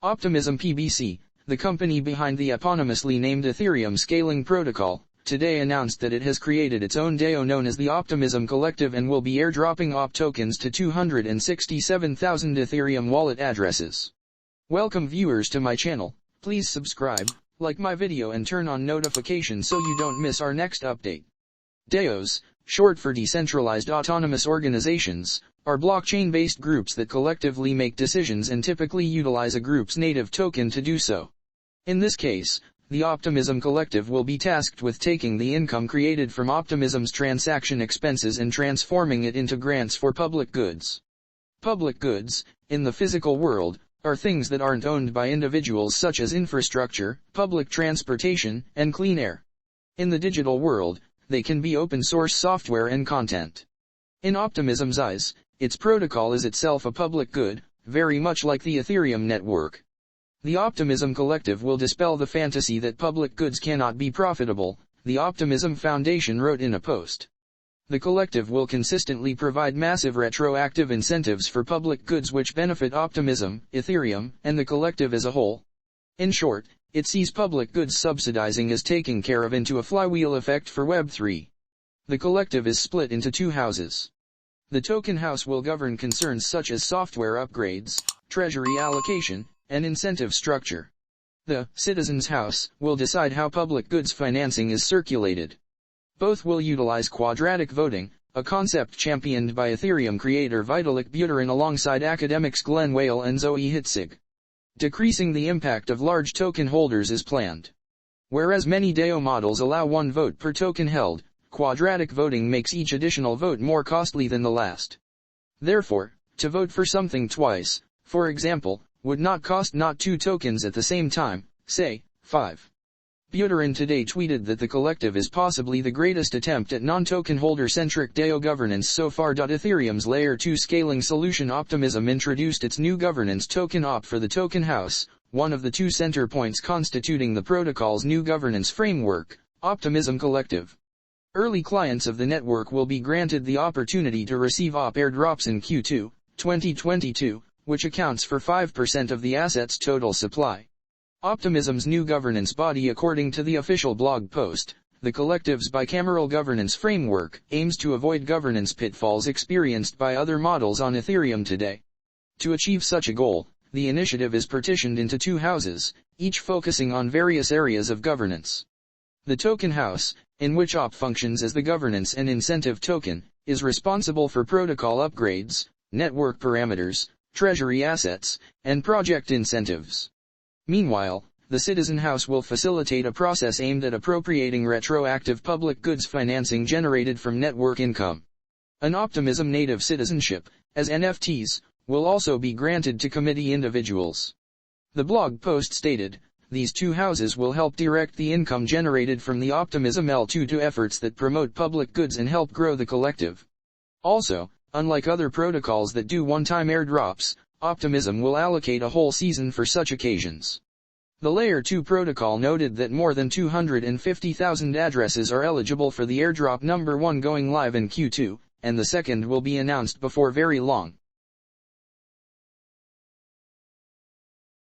Optimism PBC, the company behind the eponymously named Ethereum scaling protocol, today announced that it has created its own DAO known as the Optimism Collective and will be airdropping OP tokens to 267,000 Ethereum wallet addresses. Welcome viewers to my channel. Please subscribe, like my video and turn on notifications so you don't miss our next update. DAOs, short for decentralized autonomous organizations, are blockchain-based groups that collectively make decisions and typically utilize a group's native token to do so. In this case, the Optimism Collective will be tasked with taking the income created from Optimism's transaction expenses and transforming it into grants for public goods. Public goods, in the physical world, are things that aren't owned by individuals such as infrastructure, public transportation, and clean air. In the digital world, they can be open-source software and content. In Optimism's eyes, its protocol is itself a public good, very much like the Ethereum network. The Optimism Collective will dispel the fantasy that public goods cannot be profitable, the Optimism Foundation wrote in a post. The collective will consistently provide massive retroactive incentives for public goods which benefit Optimism, Ethereum, and the collective as a whole. In short, it sees public goods subsidizing as taken care of into a flywheel effect for Web3. The collective is split into two houses. The token house will govern concerns such as software upgrades, treasury allocation, and incentive structure. The citizens' house will decide how public goods financing is circulated. Both will utilize quadratic voting, a concept championed by Ethereum creator Vitalik Buterin alongside academics Glenn Whale and Zoe Hitzig. Decreasing the impact of large token holders is planned. Whereas many DAO models allow one vote per token held, quadratic voting makes each additional vote more costly than the last. Therefore, to vote for something twice, for example, would not cost not 2 tokens at the same time, say, 5. Buterin today tweeted that the collective is possibly the greatest attempt at non-token holder-centric DAO governance so far. Ethereum's Layer 2 scaling solution Optimism introduced its new governance token OP for the token house, one of the 2 center points constituting the protocol's new governance framework, Optimism Collective. Early clients of the network will be granted the opportunity to receive OP airdrops in Q2, 2022, which accounts for 5% of the asset's total supply. Optimism's new governance body, according to the official blog post, the collective's bicameral governance framework, aims to avoid governance pitfalls experienced by other models on Ethereum today. To achieve such a goal, the initiative is partitioned into 2 houses, each focusing on various areas of governance. The token house, in which OP functions as the governance and incentive token, is responsible for protocol upgrades, network parameters, treasury assets, and project incentives. Meanwhile, the Citizen House will facilitate a process aimed at appropriating retroactive public goods financing generated from network income. An Optimism native citizenship, as NFTs, will also be granted to committee individuals. The blog post stated, these 2 houses will help direct the income generated from the Optimism L2 to efforts that promote public goods and help grow the collective. Also, unlike other protocols that do one-time airdrops, Optimism will allocate a whole season for such occasions. The Layer 2 protocol noted that more than 250,000 addresses are eligible for the airdrop number 1 going live in Q2, and the second will be announced before very long.